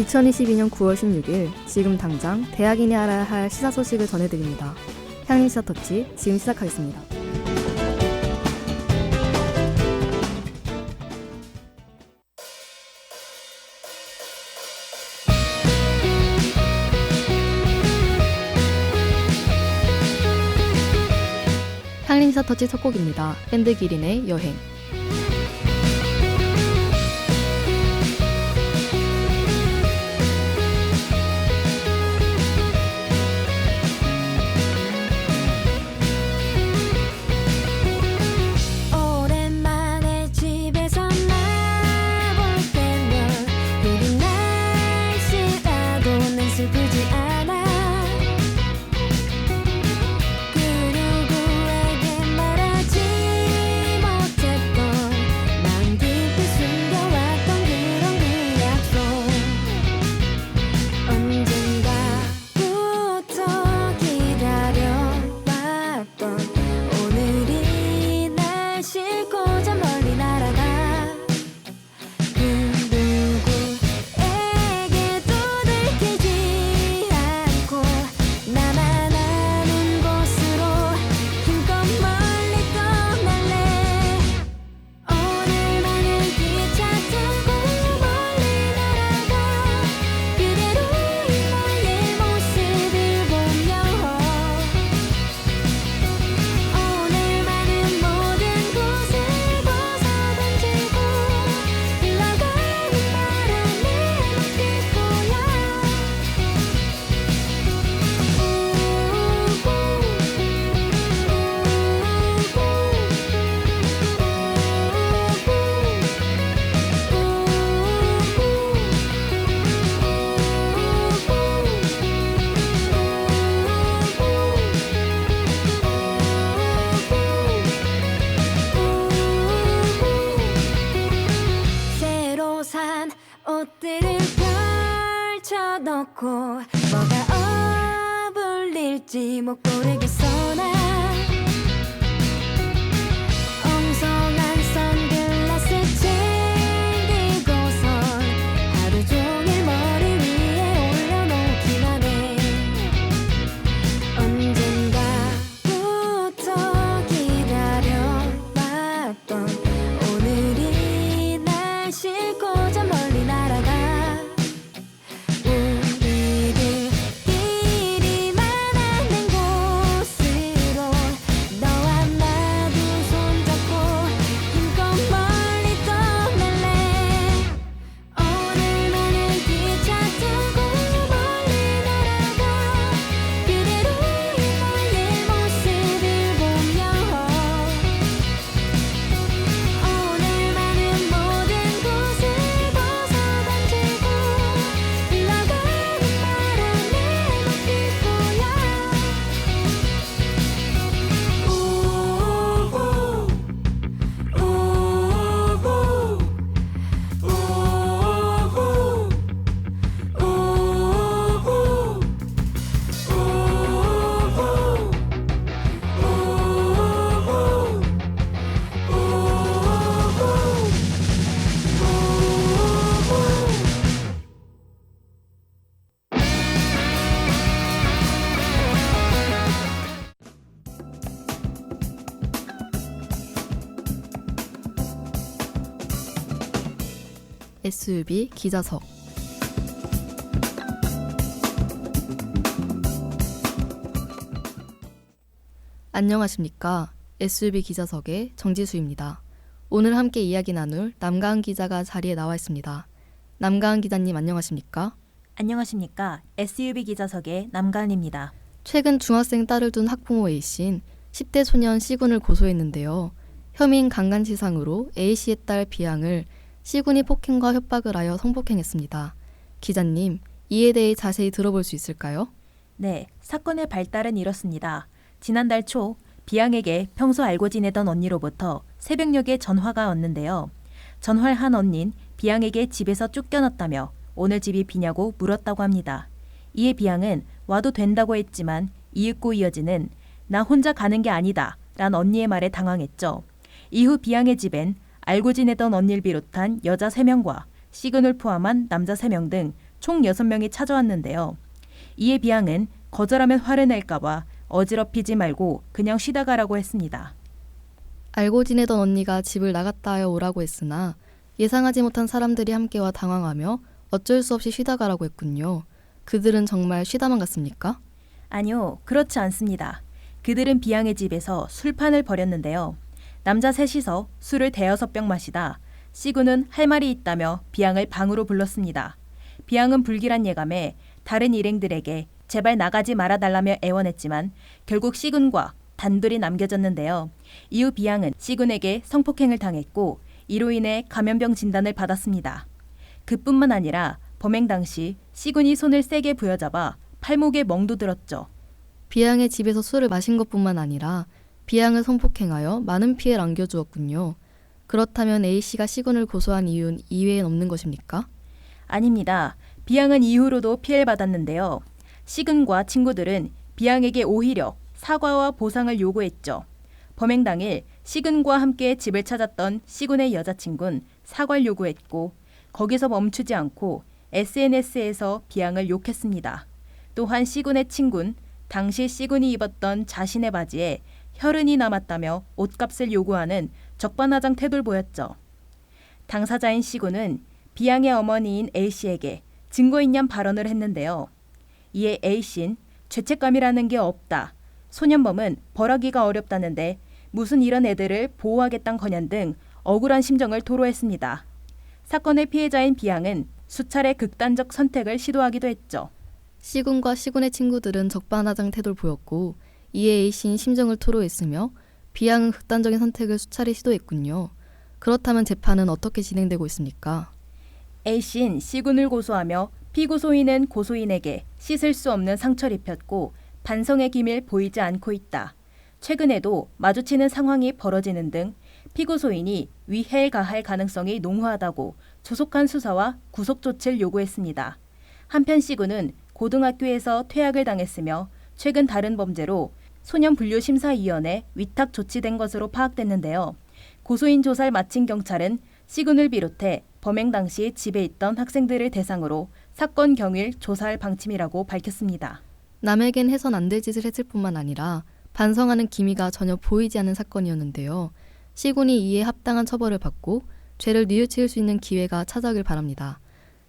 2022년 9월 16일 지금 당장 대학인이 알아야 할 시사 소식을 전해드립니다. 향림 시사 터치 지금 시작하겠습니다. 향림 시사 터치 첫 곡입니다. 밴드 기린의 여행. 옷들을 펼쳐놓고 뭐가 어울릴지 못 고르겠어. 나 엉성한 선글라스 챙기고선 하루 종일 머리 위에 올려놓기만 해. 언젠가부터 기다려왔던 오늘이 날 싣고자 멀리 날아가. 우리들끼리만 아는 곳으로 너와 나도 손잡고 힘껏 멀리 떠날래. 오늘만은 기차 타고 멀리 날아가. 그대로 너의 모습을 보며 오늘만은 모든 곳을 벗어던지고 흘러가는 바람에 맡길 거야. SUB 기자석. 안녕하십니까. SUB 기자석의 정지수입니다. 오늘 함께 이야기 나눌 남가은 기자가 자리에 나와 있습니다. 남가은 기자님 안녕하십니까? 안녕하십니까. SUB 기자석의 남가은입니다. 최근 중학생 딸을 둔 학부모 A씨인 10대 소년 C군을 고소했는데요. 혐의인 강간치상으로 A씨의 딸 B양을 C군이 폭행과 협박을 하여 성폭행했습니다. 기자님, 이에 대해 자세히 들어볼 수 있을까요? 네, 사건의 발달은 이렇습니다. 지난달 초 B양에게 평소 알고 지내던 언니로부터 새벽녘에 전화가 왔는데요. 전화를 한 언닌 B양에게 집에서 쫓겨났다며 오늘 집이 비냐고 물었다고 합니다. 이에 B양은 와도 된다고 했지만 이윽고 이어지는 나 혼자 가는 게 아니다 란 언니의 말에 당황했죠. 이후 B양의 집엔 알고 지내던 언니를 비롯한 여자 3명과 C군을 포함한 남자 3명 등 총 6명이 찾아왔는데요. 이에 비양은 거절하면 화를 낼까봐 어지럽히지 말고 그냥 쉬다 가라고 했습니다. 알고 지내던 언니가 집을 나갔다 하여 오라고 했으나 예상하지 못한 사람들이 함께와 당황하며 어쩔 수 없이 쉬다 가라고 했군요. 그들은 정말 쉬다만 갔습니까? 아니요, 그렇지 않습니다. 그들은 비양의 집에서 술판을 벌였는데요. 남자 셋이서 술을 대여섯 병 마시다 시군은 할 말이 있다며 비양을 방으로 불렀습니다. 비양은 불길한 예감에 다른 일행들에게 제발 나가지 말아달라며 애원했지만 결국 시군과 단둘이 남겨졌는데요. 이후 비양은 시군에게 성폭행을 당했고 이로 인해 감염병 진단을 받았습니다. 그뿐만 아니라 범행 당시 시군이 손을 세게 부여잡아 팔목에 멍도 들었죠. 비양의 집에서 술을 마신 것뿐만 아니라 비양을 성폭행하여 많은 피해를 안겨주었군요. 그렇다면 A씨가 시군을 고소한 이유는 이외엔 없는 것입니까? 아닙니다. 비양은 이후로도 피해를 받았는데요. 시근과 친구들은 비양에게 오히려 사과와 보상을 요구했죠. 범행 당일 시근과 함께 집을 찾았던 시군의 여자친구는 사과를 요구했고 거기서 멈추지 않고 SNS에서 비양을 욕했습니다. 또한 시군의 친구는 당시 시군이 입었던 자신의 바지에 혈흔이 남았다며 옷값을 요구하는 적반하장 태도를 보였죠. 당사자인 시군은 비양의 어머니인 A씨에게 증거 있냔 발언을 했는데요. 이에 A씨는 죄책감이라는 게 없다. 소년범은 벌하기가 어렵다는데 무슨 이런 애들을 보호하겠단 거냔 등 억울한 심정을 토로했습니다. 사건의 피해자인 비양은 수차례 극단적 선택을 시도하기도 했죠. 시군과 시군의 친구들은 적반하장 태도를 보였고 이에 A씨는 심정을 토로했으며 비양은 극단적인 선택을 수차례 시도했군요. 그렇다면 재판은 어떻게 진행되고 있습니까? A씨는 시군을 고소하며 피고소인은 고소인에게 씻을 수 없는 상처를 입혔고 반성의 기미를 보이지 않고 있다. 최근에도 마주치는 상황이 벌어지는 등 피고소인이 위해를 가할 가능성이 농후하다고 조속한 수사와 구속 조치를 요구했습니다. 한편 시군은 고등학교에서 퇴학을 당했으며 최근 다른 범죄로 소년분류심사위원회 위탁 조치된 것으로 파악됐는데요. 고소인 조사를 마친 경찰은 시군을 비롯해 범행 당시 집에 있던 학생들을 대상으로 사건 경위를 조사할 방침이라고 밝혔습니다. 남에겐 해선 안 될 짓을 했을 뿐만 아니라 반성하는 기미가 전혀 보이지 않는 사건이었는데요. 시군이 이에 합당한 처벌을 받고 죄를 뉘우칠 수 있는 기회가 찾아오길 바랍니다.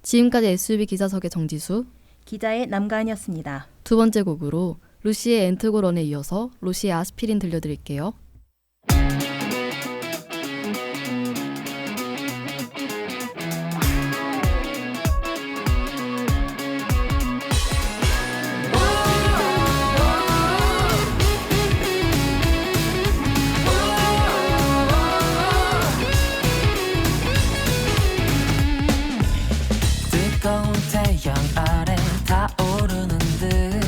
지금까지 SUV 기자석의 정지수, 기자의 남가은이었습니다. 두 번째 곡으로 루시의 엔트고런에 이어서 로시의 아스피린 들려드릴게요. 뜨거운 태양 아래 타오르는 듯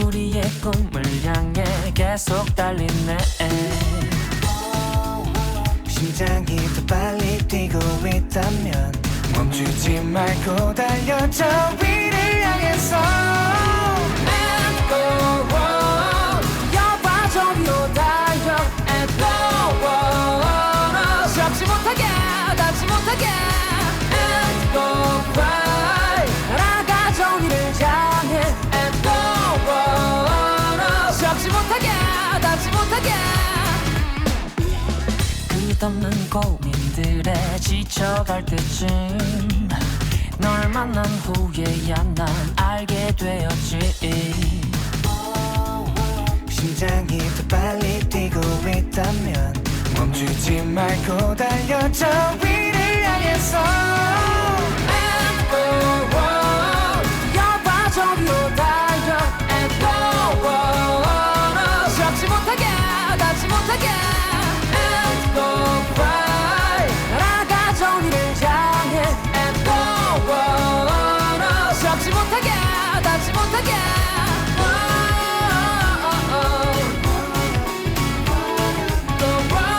우리의 꿈을 향해 계속 달리네. 심장이 더 빨리 뛰고 있다면 멈추지 말고 달려줘 위를 향해서 And go on 여봐 저리로 달려 And go on 잡지 못하게 닿지 못하게 And go by 날아가 저리를 향해 And go on 잡지 못하게 닿지 못하게 끝없는 고민들에 지쳐갈 때쯤 널 만난 후에야 난 알게 되었지. 심장이 더 빨리 뛰고 있다면 멈추지 말고 달려줘 위를 향해서 And go on 여봐 저리로 달려 And go on 잡지 못하게 닿지 못하게 And go by 날아가 저리를 향해 And go on 잡지 못하게 닿지 못하게 Go on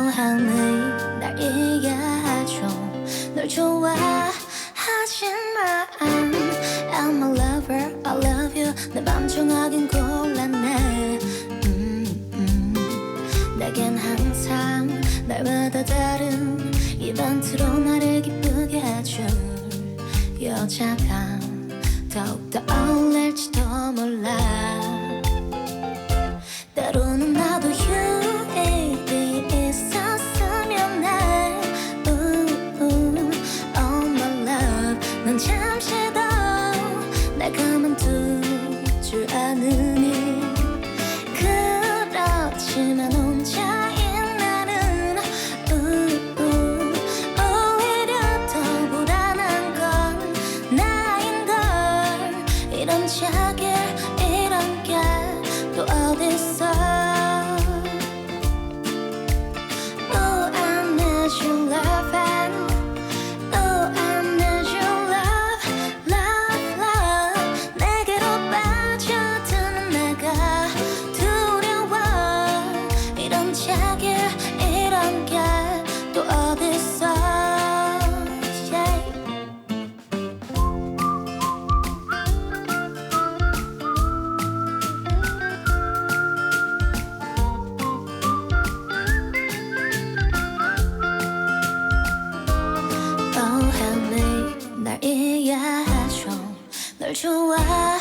뻔함을 날 이해하죠. 널 좋아하지만 I'm a lover, I love you. 내 맘 정하긴 곤란해. 내겐 항상 날마다 다른 이벤트로 나를 기쁘게 해줄 여자가 더욱더 어울릴지도 몰라. 때로는 나도 유입이 있었으면 해. Oh my love, 넌 잠시 더 날 가만둘 줄 아느니. 그렇지만 혼자인 나는 오히려 더 불안한 건 나인걸. 이런 자길 이런 게 또 어딨어. Oh I need your love and oh I need your love, love, love. 내게로 빠져드는 내가 두려워. 이런 자길 이런 게 또 어딨어. Yeah. Oh help me 날 이해하죠. 널 좋아하지만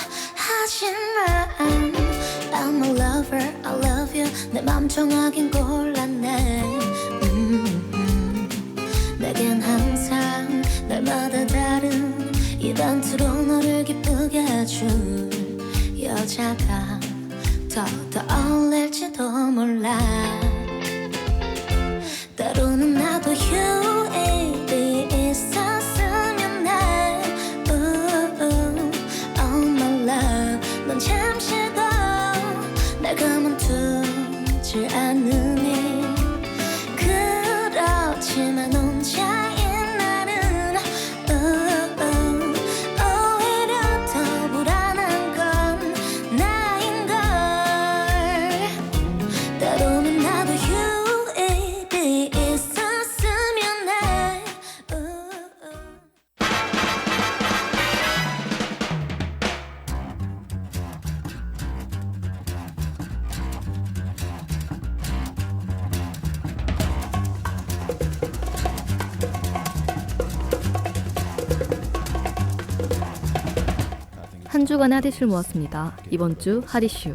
I'm a lover, I love you. 내 맘 정하긴 곤란해. 내겐 항상 날마다 다른 이벤트로 너를 기쁘게 해줄 여자가 더 어울릴지도 몰라. 때로는 나도 유입이 있었으면 해. Oh my love, 넌 잠시 더 날 가만두질 않으니. 그렇지만 혼자인 나는 오히려 더 불안한 건 나인걸. 때로는 나도 유입이 있었으면 해. 한 주간의 핫이슈를 모았습니다. 이번 주 핫이슈.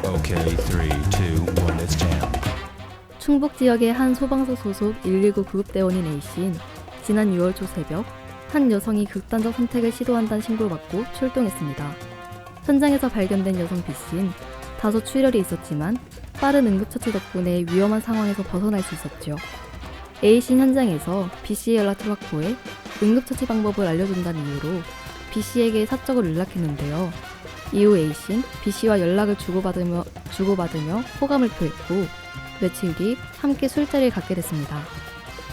Okay, 3, 2, 1, let's jam. 충북 지역의 한 소방서 소속 119 구급대원인 A씨는 지난 6월 초 새벽 한 여성이 극단적 선택을 시도한다는 신고를 받고 출동했습니다. 현장에서 발견된 여성 B씨는 다소 출혈이 있었지만 빠른 응급처치 덕분에 위험한 상황에서 벗어날 수 있었죠. A씨는 현장에서 B씨의 연락처를 확보해 응급처치 방법을 알려준다는 이유로 B씨에게 사적으로 연락했는데요. 이후 A씨는 B씨와 연락을 주고받으며 호감을 표했고 며칠 뒤 함께 술자리를 갖게 됐습니다.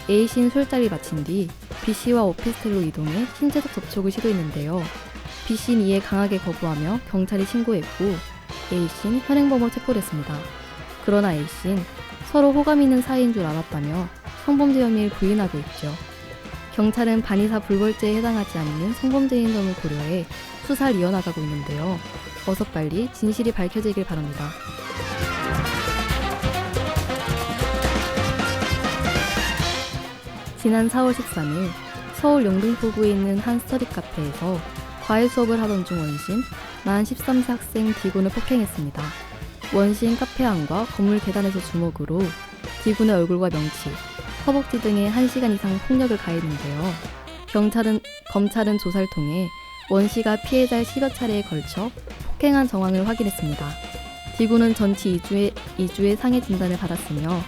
A씨는 술자리를 마친 뒤 B씨와 오피스텔로 이동해 신체적 접촉을 시도했는데요. B씨는 이에 강하게 거부하며 경찰에 신고했고 A씨는 현행범으로 체포됐습니다. 그러나 A씨는 서로 호감 있는 사이인 줄 알았다며 성범죄 혐의를 부인하고 있죠. 경찰은 반의사 불벌죄에 해당하지 않는 성범죄인 점을 고려해 수사를 이어나가고 있는데요. 어서 빨리 진실이 밝혀지길 바랍니다. 지난 4월 13일 서울 영등포구에 있는 한 스터디 카페에서 과외 수업을 하던 중 원신 만 13세 학생 D군을 폭행했습니다. 원신 카페 안과 건물 계단에서 주먹으로 D군의 얼굴과 명치, 허벅지 등에 1시간 이상 폭력을 가했는데요. 검찰은 조사를 통해 원씨가 피해자를 10여 차례에 걸쳐 폭행한 정황을 확인했습니다. D군은 전치 2주의 상해 진단을 받았으며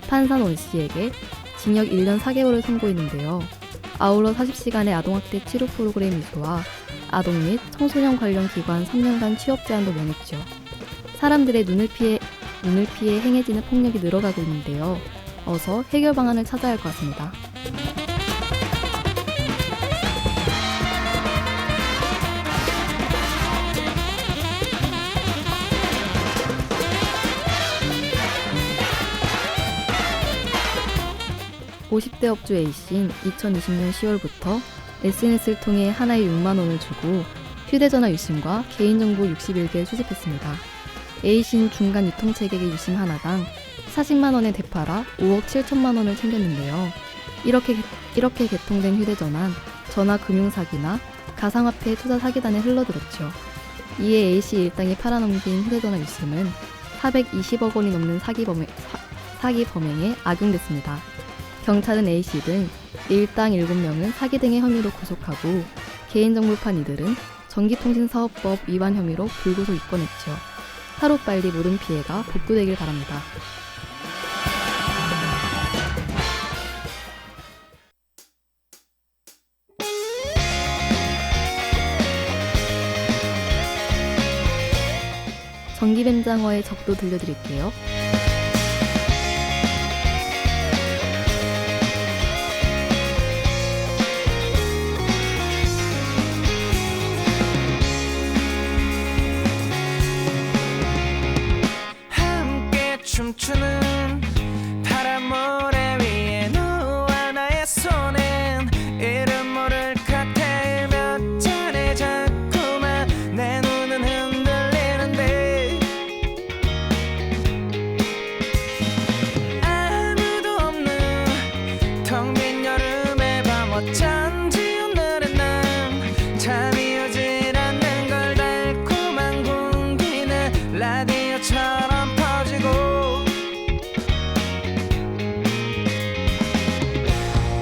판사는 원씨에게 징역 1년 4개월을 선고했는데요. 아울러 40시간의 아동학대 치료 프로그램 이수와 아동 및 청소년 관련 기관 3년간 취업 제한도 명했죠. 사람들의 눈을 피해 행해지는 폭력이 늘어가고 있는데요. 어서 해결 방안을 찾아야 할 것 같습니다. 50대 업주 A씨는 2020년 10월부터 SNS를 통해 하나에 6만 원을 주고 휴대전화 유심과 개인정보 61개 수집했습니다. A씨는 중간 유통체계의 유심 하나당 40만 원에 되팔아 5억 7천만 원을 챙겼는데요. 이렇게 개통된 휴대전화는 전화금융사기나 가상화폐 투자 사기단에 흘러들었죠. 이에 A씨 일당이 팔아넘긴 휴대전화 유심은 420억 원이 넘는 사기 범행에 악용됐습니다. 경찰은 A씨 등 일당 7명을 사기 등의 혐의로 구속하고 개인정보판 이들은 전기통신사업법 위반 혐의로 불구속 입건했죠. 하루빨리 모든 피해가 복구되길 바랍니다. 전기뱀장어의 적도 들려드릴게요. 함께 춤추는 파란 모래 위에 너와 나의 손은 이름 모를 칵테일 몇 잔에 자꾸만 내 눈은 흔들리는데 아무도 없는 텅 빈 여름의 밤 어쩐지 오늘은 난 잠이 오질 않는 걸 달콤한 공기는 라디오처럼 퍼지고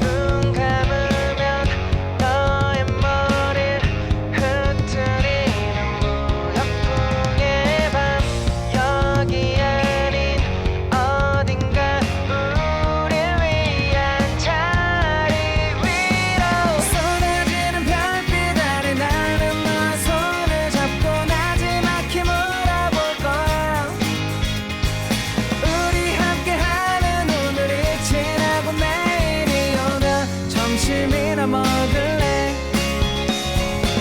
눈 감으면 너의 머리를 흐트리는 무협풍의 밤 여기 아닌 어딘가 우릴 위한 자리 위로 쏟아지는 별빛 아래 나는 너의 손을 잡고 나지막히 물어볼 거야 우리 함께하는 오늘이 지나고 내일이 오면 점심이나 먹을래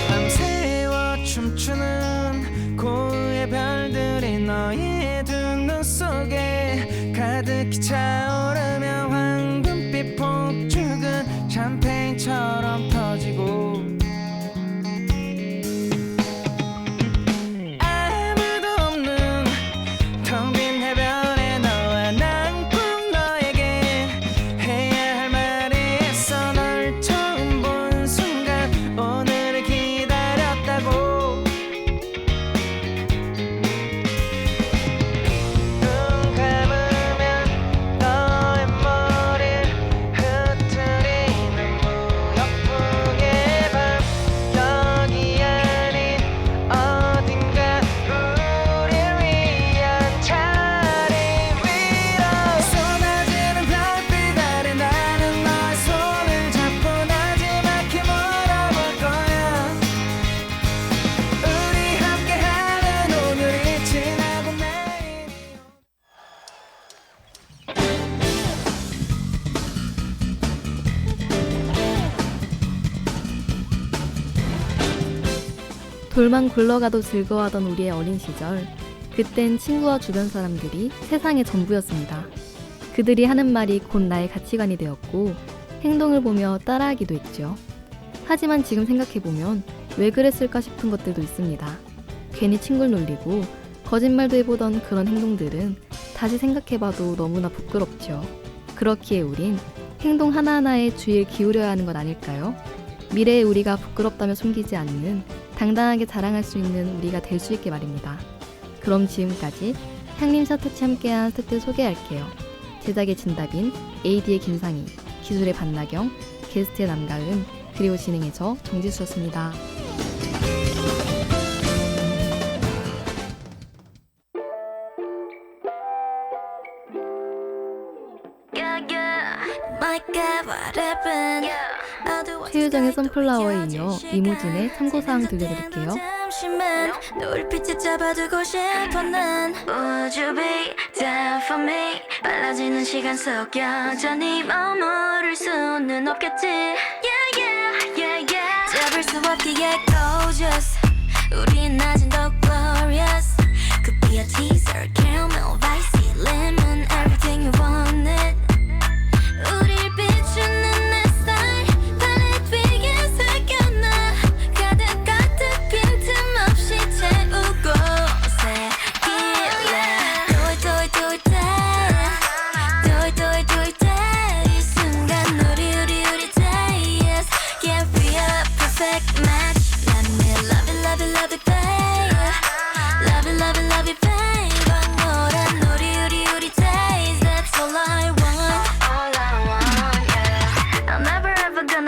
밤새워 춤추는 고의 별들이 너의 두 눈 속에 가득히 차오르며 황금빛 폭죽은 샴페인처럼 터지고 아무도 없는 텅 빈 해변에 너와 난 꼭 너에게 해야 할 말이 있어 널 처음 본 순간 오늘을 기다렸다고 눈 감으면 너의 머리를 흐트리는 무협풍의 밤 여기 아닌 어딘가 우릴 위한 자리 위로 쏟아지는 별빛 아래 나는 너의 손을 잡고 나지막히 물어볼 거야 우리 함께하는 오늘이 지나고 내일이 돌만 굴러가도 즐거워하던 우리의 어린 시절, 그땐 친구와 주변 사람들이 세상의 전부였습니다. 그들이 하는 말이 곧 나의 가치관이 되었고 행동을 보며 따라하기도 했죠. 하지만 지금 생각해보면 왜 그랬을까 싶은 것들도 있습니다. 괜히 친구를 놀리고 거짓말도 해보던 그런 행동들은 다시 생각해봐도 너무나 부끄럽죠. 그렇기에 우린 행동 하나하나에 주의를 기울여야 하는 것 아닐까요? 미래의 우리가 부끄럽다며 숨기지 않는 당당하게 자랑할 수 있는 우리가 될 수 있게 말입니다. 그럼 지금까지 향림샤 터치 함께한 스태프 소개할게요. 제작의 진다빈, AD의 김상희, 기술의 반나경, 게스트의 남가은, 그리고 진행의 저 정지수였습니다. 최유정의 선플라워에 이어 이무진의 참고사항 들려드릴게요. 잠시만 노을빛에 잡아두고 싶어 난 Would you be down for me 빨라지는 시간 속 여전히 머무를 수는 없겠지 Yeah yeah yeah yeah 잡을 수 없기에 gorgeous 우린 낮은 더 glorious Could be a teaser caramel, spicy, lemon Everything you wanted 우릴 비추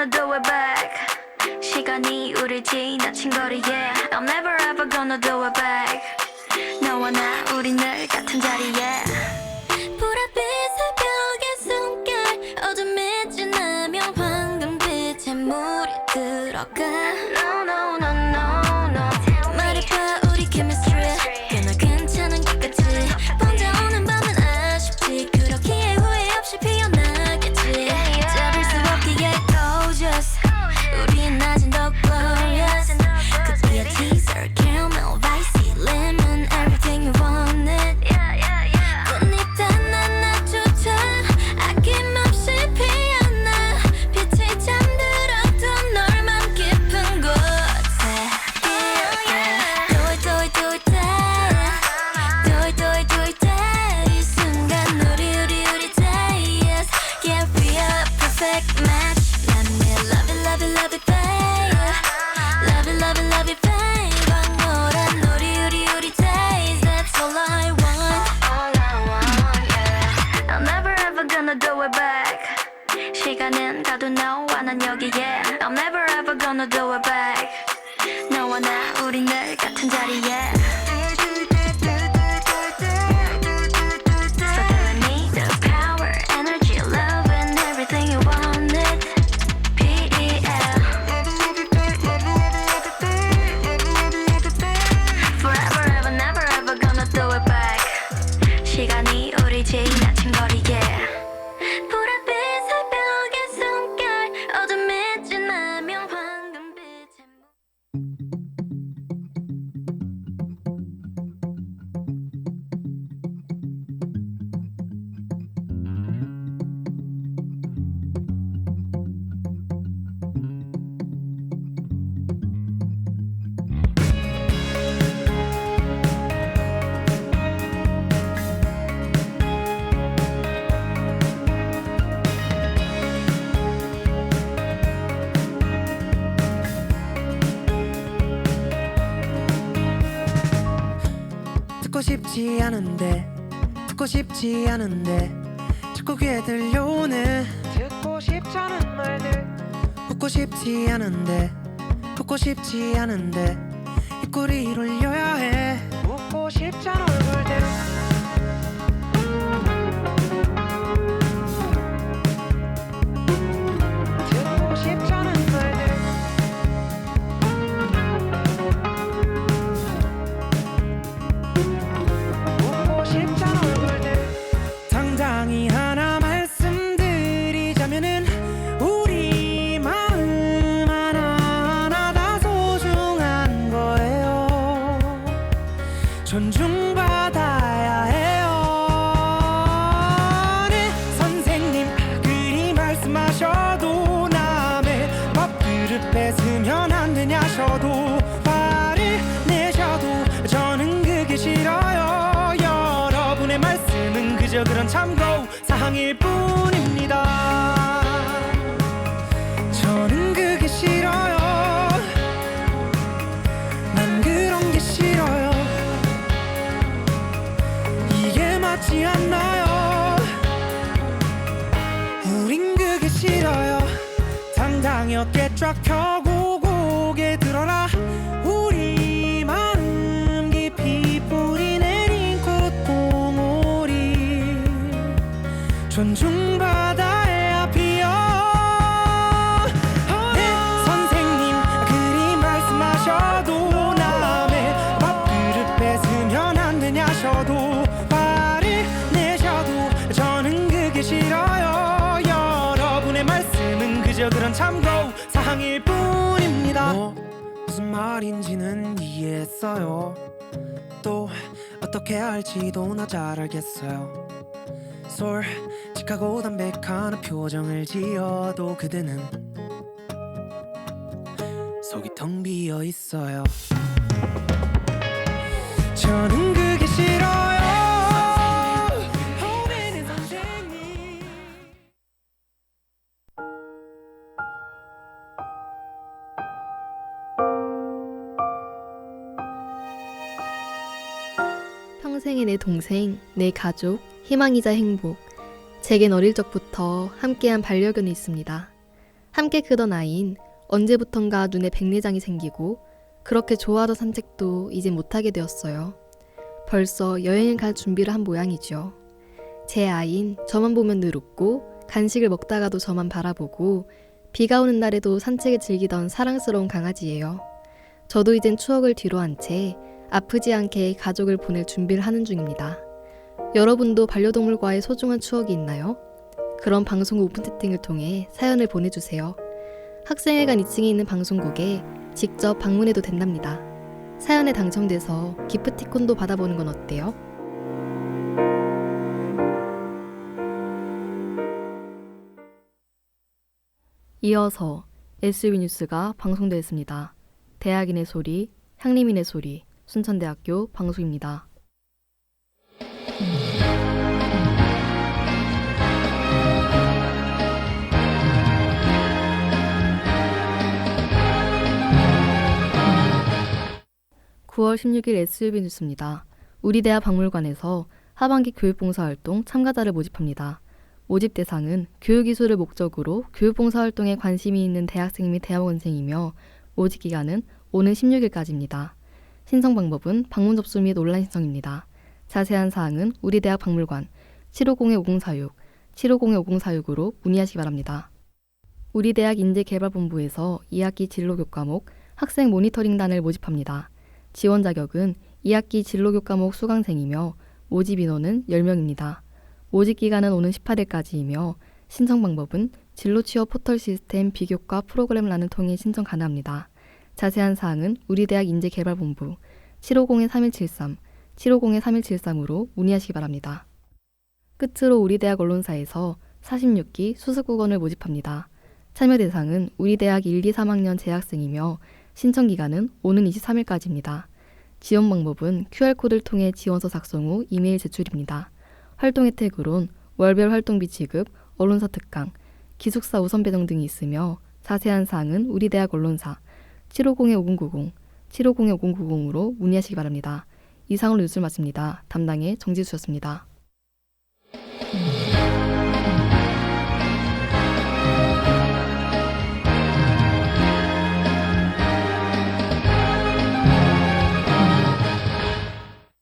gonna do it back. 시간이 우릴 지나친 거리에 I'm never ever gonna do it back. 너와 나 우리 늘 같은 자리에 보랏빛 새벽의 숨결 어둠이 지나면 황금빛의 물이 들어가 No no no no no 말해봐 우리 chemistry 꽤나 괜찮은 것 같지 혼자 오는 밤은 아쉽지 그렇기에 후회 없이 피어나겠지 잡을 수 없기에 gorgeous 우린 아직 더 glorious 그때의 teaser caramel spicy lemon everything you wanted 꽃잎 단 하나조차 아낌없이 피어나 빛이 잠들었던 널 맘 깊은 곳에 Do it do it do it do it do it do it 이 순간 우리 day Yeah we are perfect match Let me love it love it love it babe Love it love it love it babe 황홀한 우리 days That's all I want yeah I'm never ever gonna do it back 시간은 가도 너와 난 여기에 I'm never ever gonna do it back 너와 나 우리 늘 같은 자리에 So telling me the power, energy, love and everything you wanted PEL Forever ever never ever gonna do it back 시간이 우리 지나친 거리에 보랏빛 새벽의 숨결 어둠이 지나면 황금빛의 듣고 싶지 않은데 듣고 싶지 않은데 자꾸 귀에 들려오는 듣고 싶잖은 말들 웃고 싶지 않은데 웃고 싶지 않은데 입꼬리를 올려야 해 웃고 싶잖은 얼굴들 듣고 싶잖은 말들 웃고 싶잖은 얼굴들 당당히 하나 말씀드리자면은 우리 마음 하나하나 다 소중한 거예요 존중받아야 해요 네 선생님 그리 말씀하셔도 남의 밥그릇 뺏으면 안 되냐셔도 화를 내셔도 저는 그게 싫어요 여러분의 말씀은 그저 그런 참고 사항일 뿐입니다 저는 그게 싫어요 난 그런 게 싫어요 이게 맞지 않나요 우린 그게 싫어요 당당히 어깨 쫙 펴고 고개 들어라 우리 마음 깊이 뿌리 내린 꽃봉오리 존중받아야 피어 네 선생님 그리 말씀하셔도 남의 밥그릇 뺏으면 안 되냐셔도 화를 내셔도 저는 그게 싫어요 여러분의 말씀은 그저 그런 참고 사항일 뿐입니다 무슨 말인지는 이해했어요 또 어떻게 할지도 나 잘 알겠어요 솔직하고 담백한 표정을 지어도 그대는 속이 텅 비어 있어요 저는 그게 싫어요 호빈의 선생님 평생의 내 동생, 내 가족, 희망이자 행복. 제겐 어릴 적부터 함께한 반려견이 있습니다. 함께 크던 아이인 언제부턴가 눈에 백내장이 생기고 그렇게 좋아하던 산책도 이제 못하게 되었어요. 벌써 여행을 갈 준비를 한 모양이죠. 제 아이인 저만 보면 늘 웃고 간식을 먹다가도 저만 바라보고 비가 오는 날에도 산책을 즐기던 사랑스러운 강아지예요. 저도 이젠 추억을 뒤로 한 채 아프지 않게 가족을 보낼 준비를 하는 중입니다. 여러분도 반려동물과의 소중한 추억이 있나요? 그럼 방송국 오픈 채팅을 통해 사연을 보내주세요. 학생회관 2층에 있는 방송국에 직접 방문해도 된답니다. 사연에 당첨돼서 기프티콘도 받아보는 건 어때요? 이어서 SB 뉴스가 방송되었습니다. 대학인의 소리, 향림인의 소리, 순천대학교 방송입니다. (9월 16일) SB 뉴스입니다. 우리 대학 박물관에서 하반기 교육봉사활동 참가자를 모집합니다. 모집 대상은 교육이수를 목적으로 교육봉사활동에 관심이 있는 대학생 및 대학원생이며 모집 기간은 오는 16일까지입니다. 신청 방법은 방문 접수 및 온라인 신청입니다. 자세한 사항은 우리 대학 박물관 750-5046, 750-5046으로 문의하시기 바랍니다. 우리 대학 인재개발본부에서 2학기 진로교과목 학생 모니터링단을 모집합니다. 지원 자격은 2학기 진로교과목 수강생이며 모집 인원은 10명입니다. 모집 기간은 오는 18일까지이며 신청 방법은 진로취업 포털 시스템 비교과 프로그램란을 통해 신청 가능합니다. 자세한 사항은 우리 대학 인재개발본부 750-3173, 750-3173으로 문의하시기 바랍니다. 끝으로 우리 대학 언론사에서 46기 수습국원을 모집합니다. 참여 대상은 우리 대학 1, 2, 3학년 재학생이며 신청 기간은 오는 23일까지입니다. 지원 방법은 QR코드를 통해 지원서 작성 후 이메일 제출입니다. 활동 혜택으론 월별 활동비 지급, 언론사 특강, 기숙사 우선 배정 등이 있으며 자세한 사항은 우리 대학 언론사 750-5090, 750-5090으로 문의하시기 바랍니다. 이상으로 뉴스를 마칩니다. 담당의 정지수였습니다.